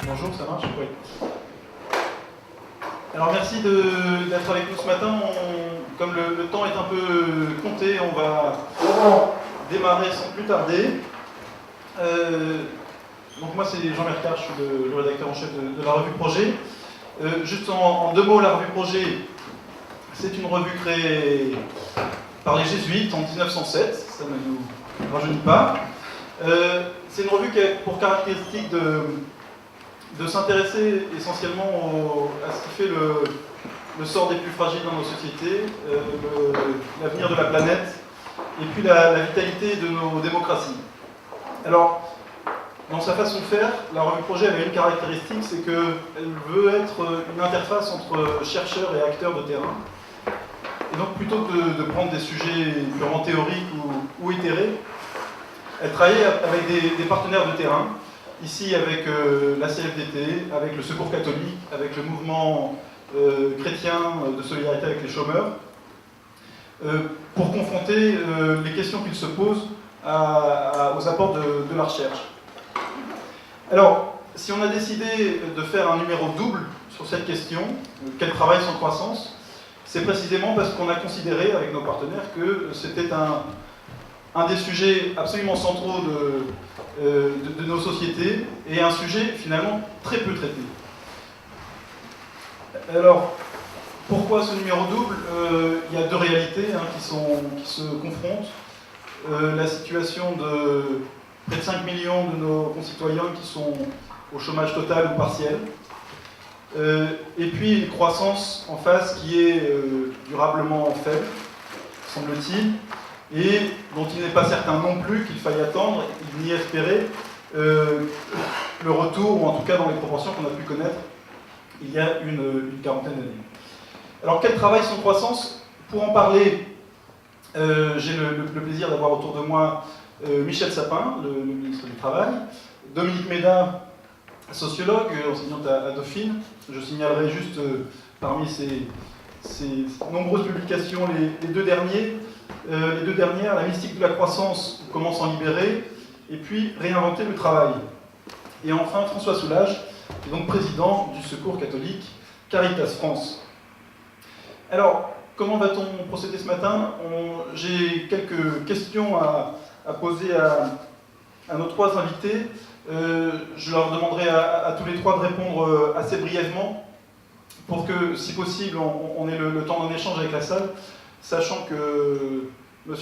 Bonjour, ça marche? Oui. Alors merci d'être avec nous ce matin. Comme le temps est un peu compté, on va démarrer sans plus tarder. Donc moi c'est Jean Mercard, je suis le rédacteur en chef de la revue Projet. Juste en deux mots, la revue Projet, c'est une revue créée par les Jésuites en 1907, ça ne nous rajeunit pas. C'est une revue qui a pour caractéristique de s'intéresser essentiellement à ce qui fait le sort des plus fragiles dans nos sociétés, l'avenir de la planète, et puis la vitalité de nos démocraties. Alors, dans sa façon de faire, la revue Projet avait une caractéristique, c'est qu'elle veut être une interface entre chercheurs et acteurs de terrain. Et donc, plutôt que de prendre des sujets purement théoriques ou éthérés, elle travaillait avec des partenaires de terrain, ici avec la CFDT, avec le Secours catholique, avec le mouvement chrétien de solidarité avec les chômeurs, pour confronter les questions qu'ils se posent aux apports de la recherche. Alors, si on a décidé de faire un numéro double sur cette question, quel travail sans croissance, c'est précisément parce qu'on a considéré avec nos partenaires que c'était un des sujets absolument centraux de nos sociétés et un sujet finalement très peu traité. Alors, pourquoi ce numéro double? Il y a deux réalités qui se confrontent. La situation de près de 5 millions de nos concitoyens qui sont au chômage total ou partiel. Et puis une croissance en face qui est durablement faible, semble-t-il, et dont il n'est pas certain non plus qu'il faille attendre ni espérer le retour, ou en tout cas dans les proportions qu'on a pu connaître il y a une quarantaine d'années. Alors quel travail sans croissance? Pour en parler, j'ai le plaisir d'avoir autour de moi Michel Sapin, le ministre du Travail, Dominique Méda, sociologue, enseignante à Dauphine. Je signalerai juste parmi ces nombreuses publications les deux dernières, La mystique de la croissance, comment s'en libérer, et puis Réinventer le travail. Et enfin François Soulage, qui est donc président du Secours catholique Caritas France. Alors, comment va-t-on procéder ce matin? J'ai quelques questions à poser à nos trois invités. Je leur demanderai à tous les trois de répondre assez brièvement pour que, si possible, on ait le temps d'un échange avec la salle, sachant que M.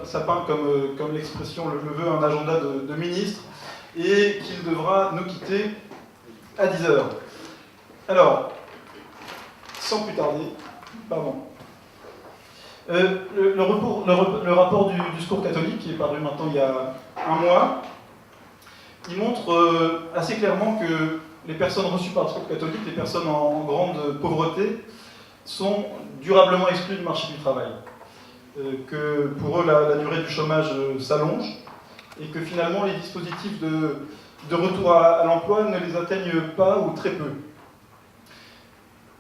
Sapin, comme l'expression le veut, un agenda de ministre et qu'il devra nous quitter à 10h. Alors, sans plus tarder, pardon. Le rapport du Secours catholique, qui est paru maintenant il y a un mois, il montre assez clairement que les personnes reçues par le Secours catholique, les personnes en grande pauvreté, sont durablement exclues du marché du travail. Que pour eux, la durée du chômage s'allonge, et que finalement, les dispositifs de retour à l'emploi ne les atteignent pas ou très peu.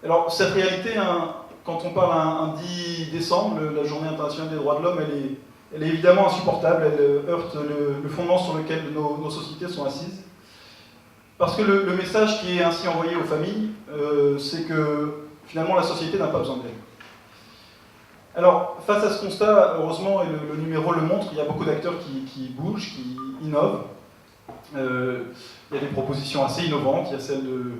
Alors, cette réalité, quand on parle un 10 décembre, la Journée internationale des droits de l'homme, elle est évidemment insupportable, elle heurte le fondement sur lequel nos sociétés sont assises. Parce que le message qui est ainsi envoyé aux familles, c'est que finalement la société n'a pas besoin d'elle. Alors, face à ce constat, heureusement, et le numéro le montre, il y a beaucoup d'acteurs qui bougent, qui innovent. Il y a des propositions assez innovantes, il y a celle de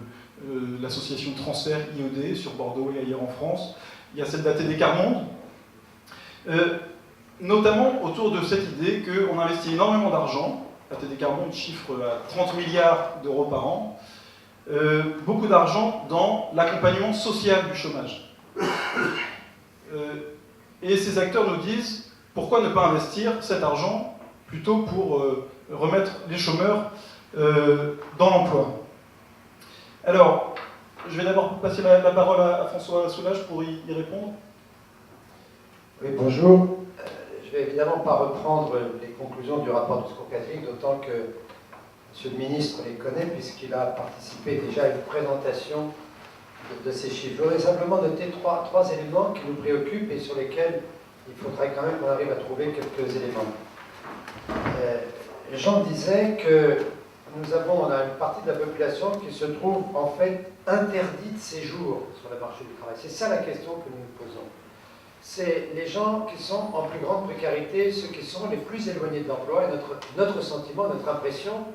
l'association Transfert IED sur Bordeaux et ailleurs en France, il y a celle d'ATD Carmonde, notamment autour de cette idée qu'on investit énormément d'argent. ATD Carmonde chiffre à 30 milliards d'euros par an, beaucoup d'argent dans l'accompagnement social du chômage. Et ces acteurs nous disent, pourquoi ne pas investir cet argent plutôt pour remettre les chômeurs dans l'emploi? Alors, je vais d'abord passer la parole à François Soulage pour y répondre. Oui, bonjour. Je ne vais évidemment pas reprendre les conclusions du rapport du Secours catholique, d'autant que M. le ministre les connaît, puisqu'il a participé déjà à une présentation de ces chiffres. Je voudrais simplement noter trois éléments qui nous préoccupent et sur lesquels il faudrait quand même qu'on arrive à trouver quelques éléments. Jean disait que on a une partie de la population qui se trouve en fait interdite de séjour sur le marché du travail. C'est ça la question que nous nous posons. C'est les gens qui sont en plus grande précarité, ceux qui sont les plus éloignés de l'emploi. Et notre sentiment, notre impression,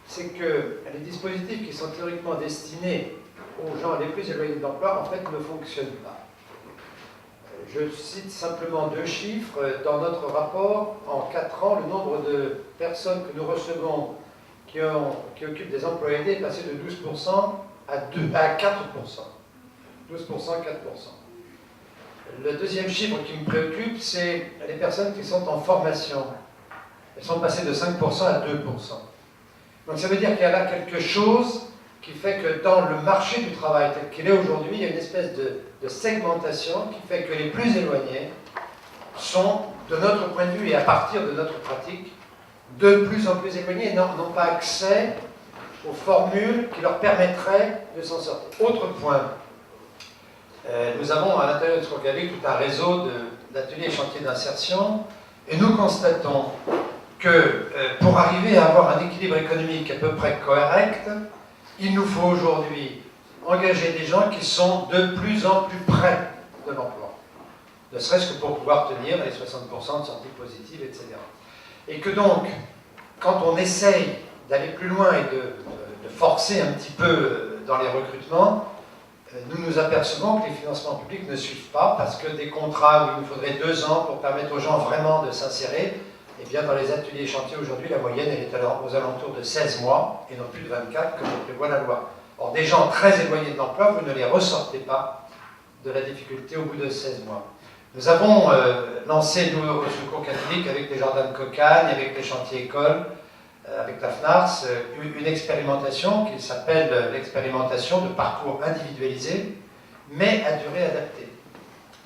c'est que les dispositifs qui sont théoriquement destinés aux gens les plus éloignés de l'emploi, en fait, ne fonctionnent pas. Je cite simplement 2 chiffres. Dans notre rapport, en 4 ans, le nombre de personnes que nous recevons qui occupent des emplois aidés est passé de 12% à 4%. 12%, 4%. Le deuxième chiffre qui me préoccupe, c'est les personnes qui sont en formation. Elles sont passées de 5% à 2%. Donc ça veut dire qu'il y a là quelque chose qui fait que dans le marché du travail tel qu'il est aujourd'hui, il y a une espèce de segmentation qui fait que les plus éloignés sont, de notre point de vue et à partir de notre pratique, de plus en plus éloignés et n'ont pas accès aux formules qui leur permettraient de s'en sortir. Autre point, nous avons à l'intérieur de Scourgavic tout un réseau d'ateliers et chantiers d'insertion et nous constatons que pour arriver à avoir un équilibre économique à peu près correct, il nous faut aujourd'hui engager des gens qui sont de plus en plus près de l'emploi. Ne serait-ce que pour pouvoir tenir les 60% de sorties positives, etc. Et que donc, quand on essaye d'aller plus loin et de forcer un petit peu dans les recrutements, nous nous apercevons que les financements publics ne suivent pas parce que des contrats où il nous faudrait 2 ans pour permettre aux gens vraiment de s'insérer, eh bien dans les ateliers et chantiers aujourd'hui, la moyenne elle est aux alentours de 16 mois et non plus de 24 comme le prévoit la loi. Or, des gens très éloignés de l'emploi, vous ne les ressortez pas de la difficulté au bout de 16 mois. Nous avons lancé, nous, au Secours catholique, avec les jardins de Cocagne, avec les chantiers écoles, avec la FNARS, une expérimentation qui s'appelle l'expérimentation de parcours individualisé, mais à durée adaptée.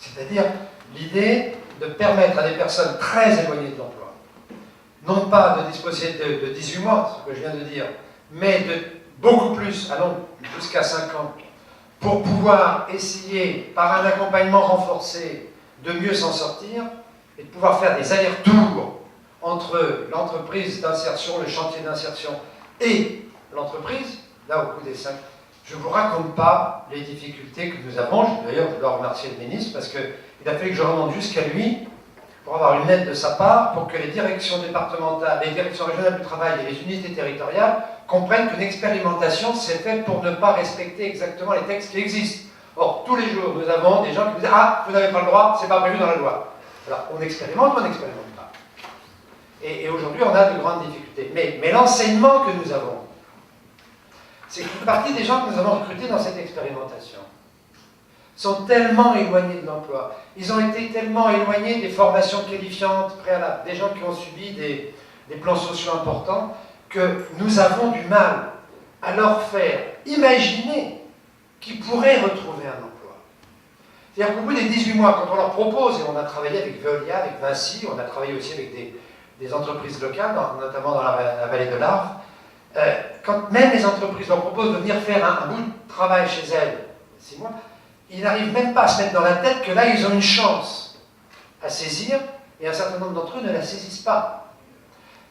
C'est-à-dire l'idée de permettre à des personnes très éloignées de l'emploi, non pas de disposer de 18 mois, ce que je viens de dire, mais de beaucoup plus, allons jusqu'à 5 ans, pour pouvoir essayer, par un accompagnement renforcé, de mieux s'en sortir et de pouvoir faire des allers-retours entre l'entreprise d'insertion, le chantier d'insertion et l'entreprise, là au bout des 5. Je ne vous raconte pas les difficultés que nous avons. D'ailleurs, je dois remercier le ministre parce qu'il a fallu que je remonte jusqu'à lui pour avoir une aide de sa part pour que les directions départementales, les directions régionales du travail et les unités territoriales comprennent qu'une expérimentation s'est faite pour ne pas respecter exactement les textes qui existent. Or, tous les jours, nous avons des gens qui nous disent « Ah, vous n'avez pas le droit, c'est pas prévu dans la loi ». Alors, on expérimente ou on n'expérimente pas. Et aujourd'hui, on a de grandes difficultés. Mais l'enseignement que nous avons, c'est qu'une partie des gens que nous avons recrutés dans cette expérimentation sont tellement éloignés de l'emploi, ils ont été tellement éloignés des formations qualifiantes préalables, des gens qui ont subi des plans sociaux importants, que nous avons du mal à leur faire imaginer qu'ils pourraient retrouver un emploi. C'est-à-dire qu'au bout des 18 mois, quand on leur propose, et on a travaillé avec Veolia, avec Vinci, on a travaillé aussi avec des entreprises locales, notamment dans la vallée de l'Arve, quand même les entreprises leur proposent de venir faire un bout de travail chez elles, 6 mois, ils n'arrivent même pas à se mettre dans la tête que là, ils ont une chance à saisir, et un certain nombre d'entre eux ne la saisissent pas.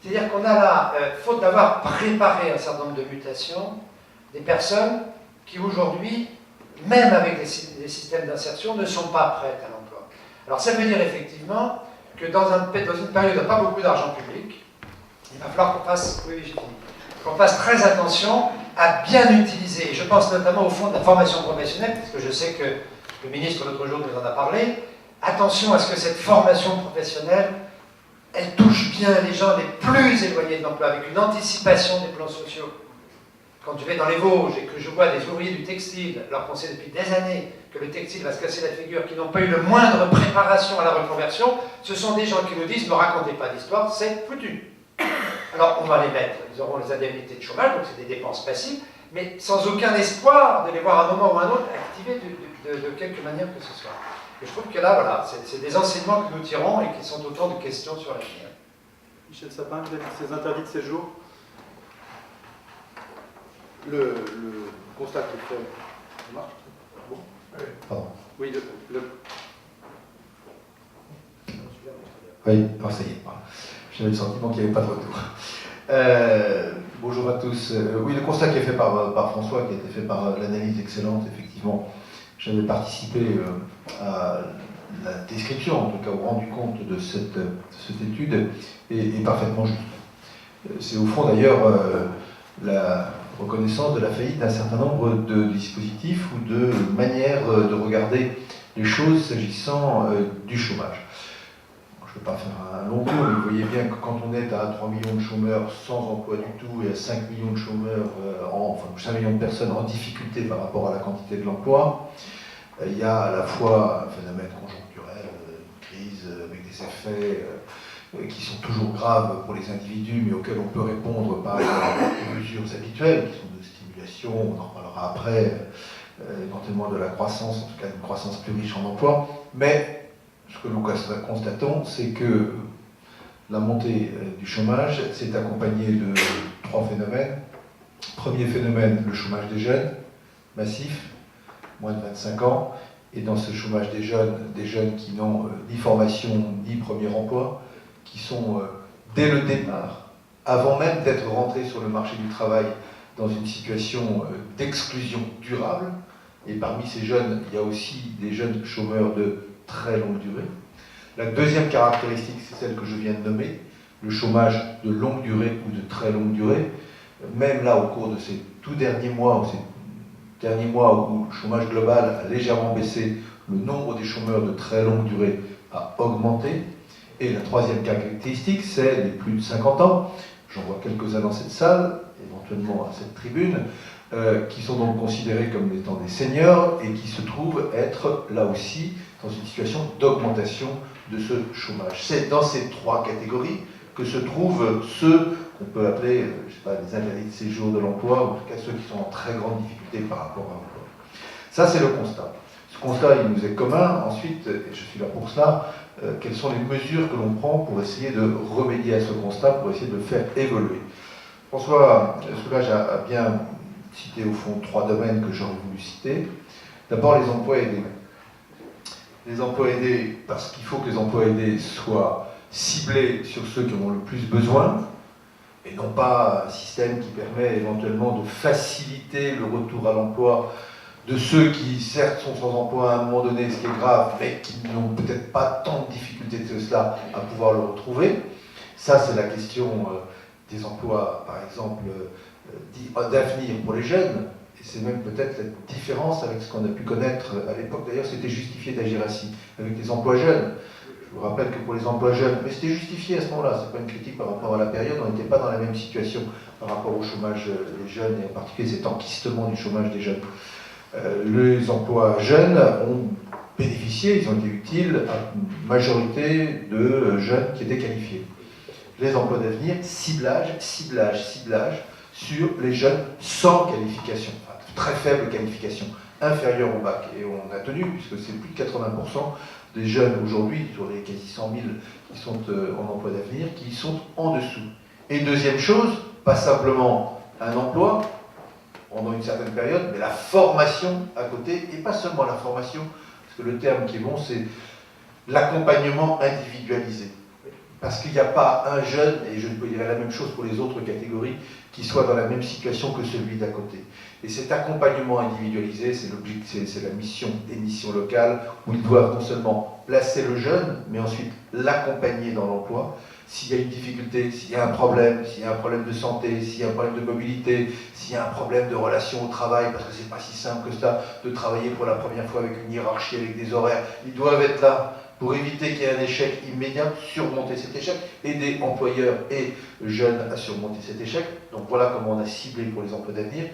C'est-à-dire qu'on a là, faute d'avoir préparé un certain nombre de mutations, des personnes qui aujourd'hui, même avec des systèmes d'insertion, ne sont pas prêtes à l'emploi. Alors ça veut dire effectivement que dans une période où il n'y a pas beaucoup d'argent public, il va falloir qu'on fasse, qu'on fasse très attention à bien utiliser. Et je pense notamment au fond de la formation professionnelle, parce que je sais que le ministre l'autre jour nous en a parlé. Attention à ce que cette formation professionnelle, elle touche bien les gens les plus éloignés de l'emploi, avec une anticipation des plans sociaux. Quand je vais dans les Vosges et que je vois des ouvriers du textile, alors qu'on sait depuis des années que le textile va se casser la figure, qui n'ont pas eu le moindre préparation à la reconversion, ce sont des gens qui nous disent « ne racontez pas d'histoire, c'est foutu ». Alors on va les mettre, ils auront les indemnités de chômage, donc c'est des dépenses passives, mais sans aucun espoir de les voir à un moment ou à un autre activés de quelque manière que ce soit. Et je trouve que là, voilà, c'est des enseignements que nous tirons et qui sont autour de questions sur l'avenir. Michel Sapin, vous avez ces interdits de séjour. Le constat qui est fait marche. Bon. Pardon. Oui, Oui, non, ça y est. J'avais le sentiment qu'il n'y avait pas de retour. Bonjour à tous. Oui, le constat qui est fait par François, qui a été fait par l'analyse excellente, effectivement, j'avais participé à la description, en tout cas au rendu compte de cette étude, est parfaitement juste. C'est au fond d'ailleurs la reconnaissance de la faillite d'un certain nombre de dispositifs ou de manières de regarder les choses s'agissant du chômage. Je ne vais pas faire un long tour, mais vous voyez bien que quand on est à 3 millions de chômeurs sans emploi du tout et à 5 millions de chômeurs, enfin 5 millions de personnes en difficulté par rapport à la quantité de l'emploi, il y a à la fois un phénomène conjoncturel, une crise avec des effets qui sont toujours graves pour les individus, mais auxquels on peut répondre par des mesures habituelles, qui sont de stimulation, on en parlera après, éventuellement de la croissance, en tout cas une croissance plus riche en emploi, mais ce que nous constatons, c'est que la montée du chômage s'est accompagnée de 3 phénomènes. Premier phénomène, le chômage des jeunes, massif, moins de 25 ans, et dans ce chômage des jeunes qui n'ont ni formation ni premier emploi, qui sont dès le départ, avant même d'être rentrés sur le marché du travail, dans une situation d'exclusion durable. Et parmi ces jeunes, il y a aussi des jeunes chômeurs de très longue durée. La deuxième caractéristique, c'est celle que je viens de nommer, le chômage de longue durée ou de très longue durée. Même là, au cours de ces tout derniers mois, ou ces derniers mois où le chômage global a légèrement baissé, le nombre des chômeurs de très longue durée a augmenté. Et la troisième caractéristique, c'est les plus de 50 ans. J'en vois quelques-uns dans cette salle, éventuellement à cette tribune, qui sont donc considérés comme étant des seniors et qui se trouvent être là aussi dans une situation d'augmentation de ce chômage. C'est dans ces 3 catégories que se trouvent ceux qu'on peut appeler, je sais pas, les interdits de séjour de l'emploi, ou en tout cas ceux qui sont en très grande difficulté par rapport à l'emploi. Ça, c'est le constat. Ce constat, il nous est commun. Ensuite, et je suis là pour cela, quelles sont les mesures que l'on prend pour essayer de remédier à ce constat, pour essayer de le faire évoluer. François Soulage a bien cité au fond 3 domaines que j'aurais voulu citer. D'abord, les emplois aidés. Les emplois aidés, parce qu'il faut que les emplois aidés soient ciblés sur ceux qui en ont le plus besoin, et non pas un système qui permet éventuellement de faciliter le retour à l'emploi de ceux qui, certes, sont sans emploi à un moment donné, ce qui est grave, mais qui n'ont peut-être pas tant de difficultés que cela à pouvoir le retrouver. Ça, c'est la question des emplois, par exemple, d'avenir pour les jeunes. Et c'est même peut-être la différence avec ce qu'on a pu connaître à l'époque. D'ailleurs, c'était justifié d'agir ainsi, avec les emplois jeunes. Je vous rappelle que pour les emplois jeunes, mais c'était justifié à ce moment-là, c'est pas une critique par rapport à la période, on n'était pas dans la même situation par rapport au chômage des jeunes, et en particulier cet enquistement du chômage des jeunes. Les emplois jeunes ont bénéficié, ils ont été utiles à une majorité de jeunes qui étaient qualifiés. Les emplois d'avenir, ciblage sur les jeunes sans qualification, enfin, de très faible qualification, inférieure au bac. Et on a tenu, puisque c'est plus de 80% des jeunes aujourd'hui, sur les quasi 100 000 qui sont en emploi d'avenir, qui sont en dessous. Et deuxième chose, pas simplement un emploi pendant une certaine période, mais la formation à côté, et pas seulement la formation, parce que le terme qui est bon, c'est l'accompagnement individualisé. Parce qu'il n'y a pas un jeune, et je dirais la même chose pour les autres catégories, qui soit dans la même situation que celui d'à côté. Et cet accompagnement individualisé, c'est la mission des missions locales, où ils doivent non seulement placer le jeune, mais ensuite l'accompagner dans l'emploi. S'il y a une difficulté, s'il y a un problème de santé, s'il y a un problème de mobilité, s'il y a un problème de relation au travail, parce que c'est pas si simple que ça, de travailler pour la première fois avec une hiérarchie, avec des horaires, ils doivent être là pour éviter qu'il y ait un échec immédiat, surmonter cet échec, aider employeurs et jeunes à surmonter cet échec. Donc voilà comment on a ciblé pour les emplois d'avenir.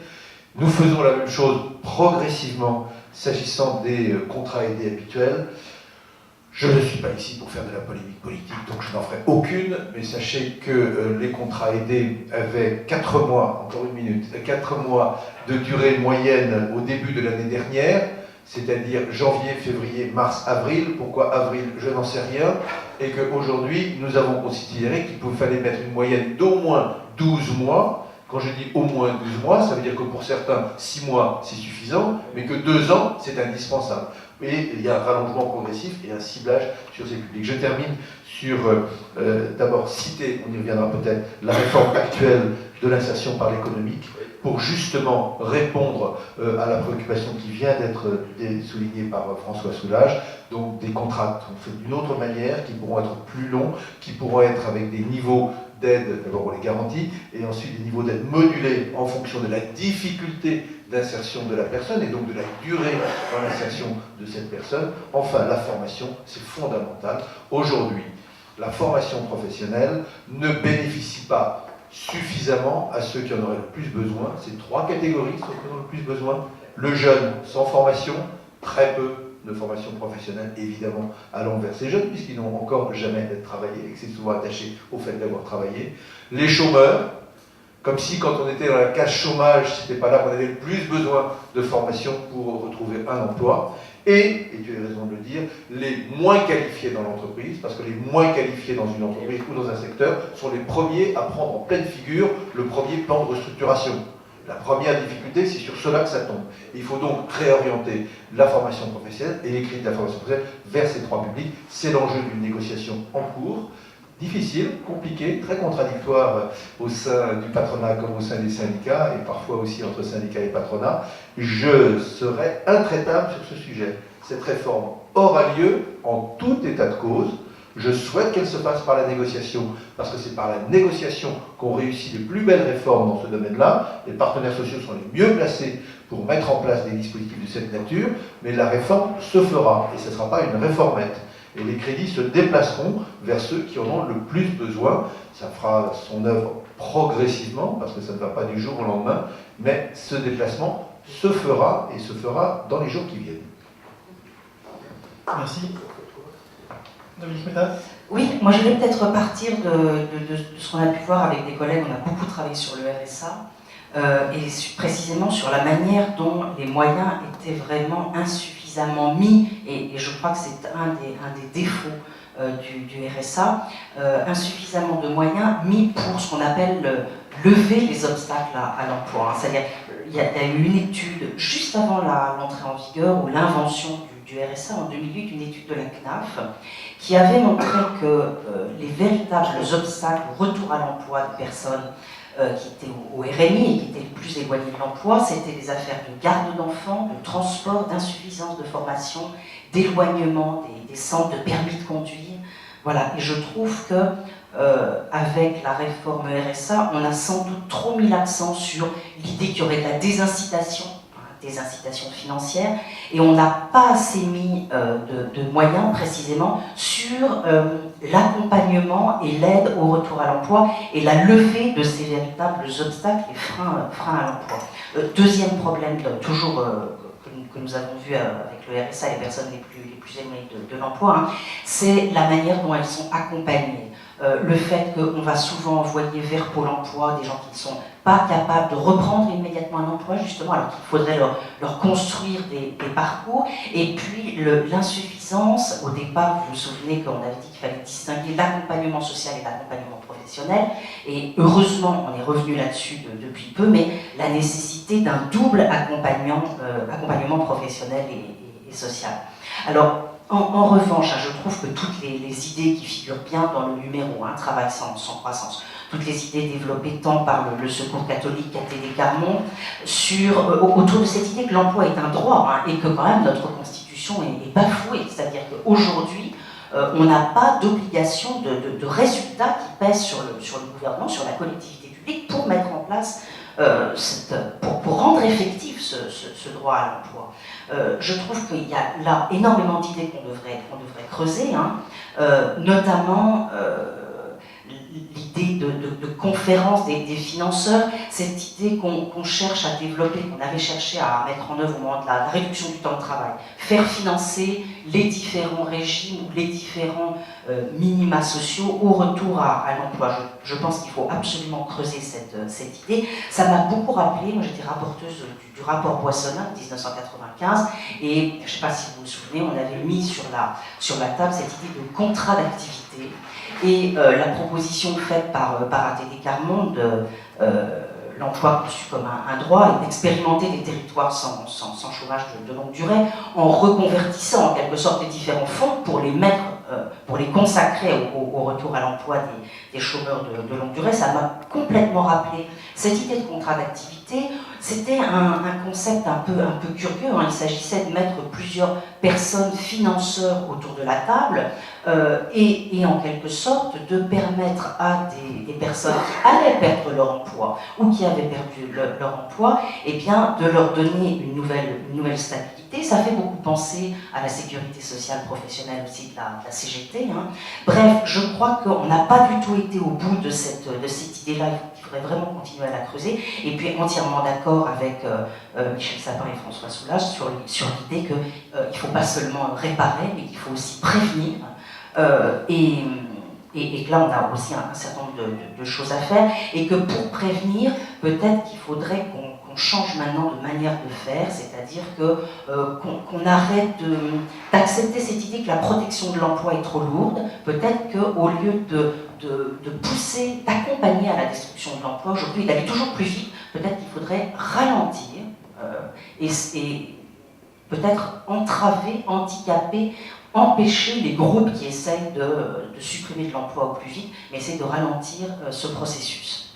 Nous faisons la même chose progressivement s'agissant des contrats aidés habituels. Je ne suis pas ici pour faire de la polémique politique, donc je n'en ferai aucune, mais sachez que les contrats aidés avaient 4 mois, encore une minute, 4 mois de durée moyenne au début de l'année dernière, c'est-à-dire janvier, février, mars, avril. Pourquoi avril? Je n'en sais rien. Et qu'aujourd'hui, nous avons considéré qu'il fallait mettre une moyenne d'au moins 12 mois. Quand je dis au moins 12 mois, ça veut dire que pour certains, 6 mois, c'est suffisant, mais que 2 ans, c'est indispensable. Et il y a un rallongement progressif et un ciblage sur ces publics. Je termine sur, d'abord, citer, on y reviendra peut-être, la réforme actuelle de l'insertion par l'économique, pour justement répondre à la préoccupation qui vient d'être soulignée par François Soulage, donc des contrats faits d'une autre manière, qui pourront être plus longs, qui pourront être avec des niveaux d'aide, d'abord on les garantit, et ensuite des niveaux d'aide modulés en fonction de la difficulté d'insertion de la personne, et donc de la durée dans l'insertion de cette personne. Enfin, la formation, c'est fondamental. Aujourd'hui, la formation professionnelle ne bénéficie pas suffisamment à ceux qui en auraient le plus besoin. C'est 3 catégories, ceux qui en ont le plus besoin. Le jeune sans formation, très peu de formation professionnelle, évidemment, allant vers ces jeunes, puisqu'ils n'ont encore jamais travaillé, et que c'est souvent attaché au fait d'avoir travaillé. Les chômeurs, comme si quand on était dans la case chômage, c'était pas là qu'on avait le plus besoin de formation pour retrouver un emploi. Et tu as raison de le dire, les moins qualifiés dans l'entreprise, parce que les moins qualifiés dans une entreprise ou dans un secteur sont les premiers à prendre en pleine figure le premier plan de restructuration. La première difficulté, c'est sur cela que ça tombe. Il faut donc réorienter la formation professionnelle et les critères de la formation professionnelle vers ces 3 publics. C'est l'enjeu d'une négociation en cours, difficile, compliquée, très contradictoire au sein du patronat comme au sein des syndicats, et parfois aussi entre syndicats et patronat. Je serai intraitable sur ce sujet. Cette réforme aura lieu en tout état de cause. Je souhaite qu'elle se fasse par la négociation, parce que c'est par la négociation qu'on réussit les plus belles réformes dans ce domaine-là. Les partenaires sociaux sont les mieux placés pour mettre en place des dispositifs de cette nature, mais la réforme se fera, et ce ne sera pas une réformette. Et les crédits se déplaceront vers ceux qui en ont le plus besoin. Ça fera son œuvre progressivement, parce que ça ne va pas du jour au lendemain, mais ce déplacement se fera, et se fera dans les jours qui viennent. Merci. Dominique Métal. Oui, moi je vais peut-être repartir de ce qu'on a pu voir avec des collègues. On a beaucoup travaillé sur le RSA, et précisément sur la manière dont les moyens étaient vraiment insuffisamment mis, et je crois que c'est un des défauts du RSA, insuffisamment de moyens mis pour ce qu'on appelle lever les obstacles à l'emploi. C'est-à-dire, il y a eu une étude juste avant l'entrée en vigueur ou l'invention du RSA en 2008, une étude de la CNAF, qui avait montré que les véritables obstacles au retour à l'emploi des personnes qui étaient au RMI et qui étaient les plus éloignés de l'emploi, c'était des affaires de garde d'enfants, de transport, d'insuffisance de formation, d'éloignement des centres de permis de conduire. Voilà, et je trouve que avec la réforme RSA, on a sans doute trop mis l'accent sur l'idée qu'il y aurait de la désincitation financières, et on n'a pas assez mis de moyens précisément sur l'accompagnement et l'aide au retour à l'emploi et la levée de ces véritables obstacles et freins à l'emploi. Deuxième problème, que nous avons vu avec le RSA et les personnes les plus éloignées de l'emploi, c'est la manière dont elles sont accompagnées. Le fait qu'on va souvent envoyer vers Pôle emploi des gens qui ne sont pas capables de reprendre immédiatement un emploi, justement, alors qu'il faudrait leur construire des parcours. Et puis l'insuffisance, au départ, vous vous souvenez qu'on avait dit qu'il fallait distinguer l'accompagnement social et l'accompagnement professionnel, et heureusement, on est revenu là-dessus depuis peu, mais la nécessité d'un double accompagnement professionnel et social. Alors, en revanche, je trouve que toutes les idées qui figurent bien dans le numéro 1, Travail sans croissance, toutes les idées développées tant par le Secours catholique qu'Athénée Carmont, autour de cette idée que l'emploi est un droit, et que quand même notre Constitution est bafouée. C'est-à-dire qu'aujourd'hui, on n'a pas d'obligation de résultats qui pèsent sur le gouvernement, sur la collectivité publique, pour mettre en place, pour rendre effectif ce droit à l'emploi. Je trouve qu'il y a là énormément d'idées qu'on devrait creuser, notamment l'idée de conférence des financeurs, cette idée qu'on cherche à développer, qu'on avait cherché à mettre en œuvre au moment de la réduction du temps de travail, faire financer les différents régimes ou les différents minima sociaux au retour à l'emploi. Je pense qu'il faut absolument creuser cette idée. Ça m'a beaucoup rappelé, moi j'étais rapporteuse du rapport Boissonnat de 1995, et je ne sais pas si vous vous souvenez, on avait mis sur la table cette idée de contrat d'activité, et la proposition faite par Athénée Carmont, l'emploi conçu comme un droit et d'expérimenter des territoires sans chômage de longue durée en reconvertissant en quelque sorte les différents fonds pour les mettre, pour les consacrer au retour à l'emploi des chômeurs de longue durée. Ça m'a complètement rappelé cette idée de contrat d'activité. C'était un concept un peu curieux, hein. Il s'agissait de mettre plusieurs personnes financeurs autour de la table et en quelque sorte de permettre à des personnes qui allaient perdre leur emploi ou qui avaient perdu leur emploi, eh bien, de leur donner une nouvelle stabilité. Ça fait beaucoup penser à la sécurité sociale professionnelle aussi de la CGT. Hein. Bref, je crois qu'on n'a pas du tout été au bout de cette idée-là. Il faudrait vraiment continuer à la creuser. Et puis entièrement d'accord avec Michel Sapin et François Soulages sur l'idée qu'il ne faut pas seulement réparer, mais qu'il faut aussi prévenir. Et que là, on a aussi un certain nombre de choses à faire. Et que pour prévenir, peut-être qu'il faudrait qu'on change maintenant de manière de faire, c'est-à-dire qu'on arrête d'accepter cette idée que la protection de l'emploi est trop lourde. Peut-être qu'au lieu de pousser, d'accompagner à la destruction de l'emploi, aujourd'hui, d'aller toujours plus vite, peut-être qu'il faudrait ralentir et peut-être entraver, handicaper, empêcher les groupes qui essayent de supprimer de l'emploi au plus vite, mais essayer de ralentir ce processus.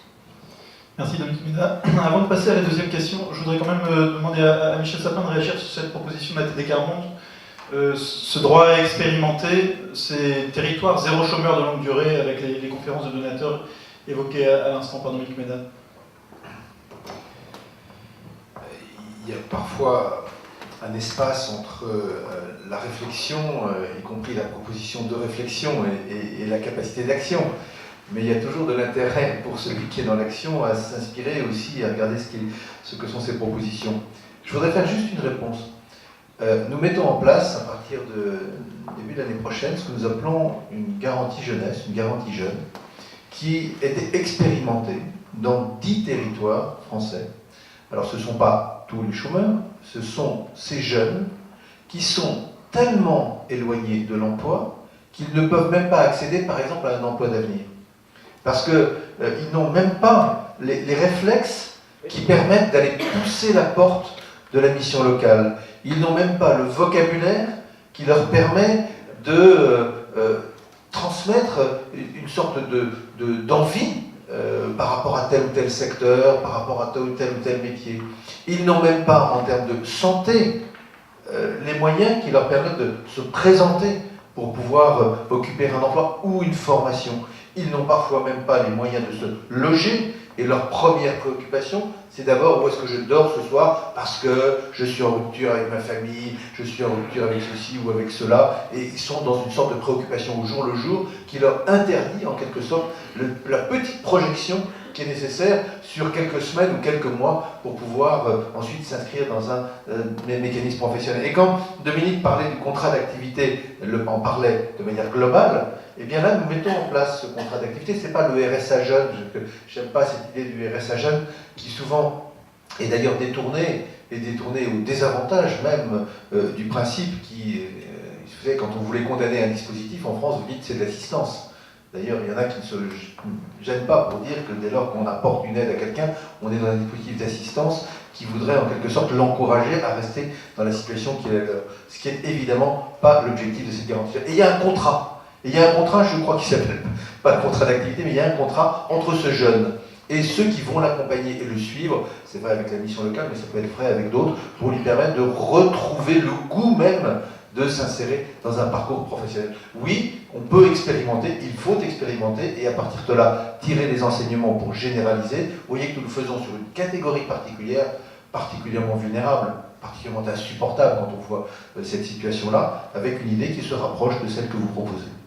Merci Dominique Méda. Avant de passer à la deuxième question, je voudrais quand même demander à Michel Sapin de réagir sur cette proposition de la TD40. Ce droit à expérimenter, ces territoires zéro chômeur de longue durée avec les conférences de donateurs évoquées à l'instant par Dominique Méda. Il y a parfois un espace entre la réflexion, y compris la proposition de réflexion et la capacité d'action. Mais il y a toujours de l'intérêt pour celui qui est dans l'action à s'inspirer aussi, à regarder ce que sont ces propositions. Je voudrais faire juste une réponse. Nous mettons en place, à partir du début de l'année prochaine, ce que nous appelons une garantie jeunesse, une garantie jeune, qui était expérimentée dans 10 territoires français. Alors ce ne sont pas tous les chômeurs, ce sont ces jeunes qui sont tellement éloignés de l'emploi qu'ils ne peuvent même pas accéder, par exemple, à un emploi d'avenir. Parce qu'ils n'ont même pas les réflexes qui permettent d'aller pousser la porte de la mission locale. Ils n'ont même pas le vocabulaire qui leur permet de transmettre une sorte d'envie par rapport à tel ou tel secteur, par rapport à tel ou tel métier. Ils n'ont même pas, en termes de santé, les moyens qui leur permettent de se présenter pour pouvoir occuper un emploi ou une formation. Ils n'ont parfois même pas les moyens de se loger, et leur première préoccupation, c'est d'abord où est-ce que je dors ce soir, parce que je suis en rupture avec ma famille, je suis en rupture avec ceci ou avec cela, et ils sont dans une sorte de préoccupation au jour le jour qui leur interdit en quelque sorte la petite projection qui est nécessaire sur quelques semaines ou quelques mois pour pouvoir ensuite s'inscrire dans un mécanisme professionnel. Et quand Dominique parlait du contrat d'activité, en parlait de manière globale, et bien là, nous mettons en place ce contrat d'activité. Ce n'est pas le RSA jeune, je n'aime pas cette idée du RSA jeune, qui souvent est d'ailleurs détournée au désavantage même du principe qui, vous savez, quand on voulait condamner un dispositif en France, vous dites c'est de l'assistance. D'ailleurs, il y en a qui ne se gênent pas pour dire que dès lors qu'on apporte une aide à quelqu'un, on est dans un dispositif d'assistance qui voudrait en quelque sorte l'encourager à rester dans la situation qui est la leur. Ce qui n'est évidemment pas l'objectif de cette garantie. Et il y a un contrat. Et il y a un contrat, je crois qu'il ne s'appelle pas le contrat d'activité, mais il y a un contrat entre ce jeune et ceux qui vont l'accompagner et le suivre. C'est vrai avec la mission locale, mais ça peut être vrai avec d'autres, pour lui permettre de retrouver le goût même de s'insérer dans un parcours professionnel. Oui, on peut expérimenter, il faut expérimenter, et à partir de là, tirer des enseignements pour généraliser. Vous voyez que nous le faisons sur une catégorie particulière, particulièrement vulnérable, particulièrement insupportable quand on voit cette situation-là, avec une idée qui se rapproche de celle que vous proposez.